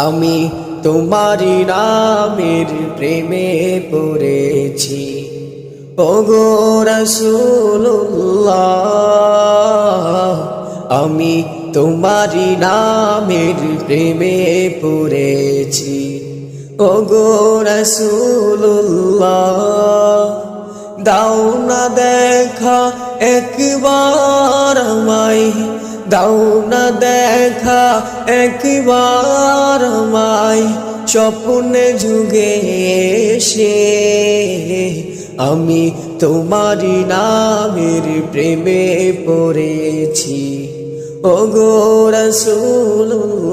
আমি তোমারি নামের প্রেমে পড়েছি ওগো রাসূলুল্লাহ। আমি তোমারি নামের প্রেমে পড়েছি ওগো রাসূলুল্লাহ। দাও না দেখা একবার আমায়, দাও না দেখা একবার আমায়, স্বপ্নে যুগে এসে আমি তোমারি নামের প্রেমে পড়েছি ওগো রাসূলুল্লাহ।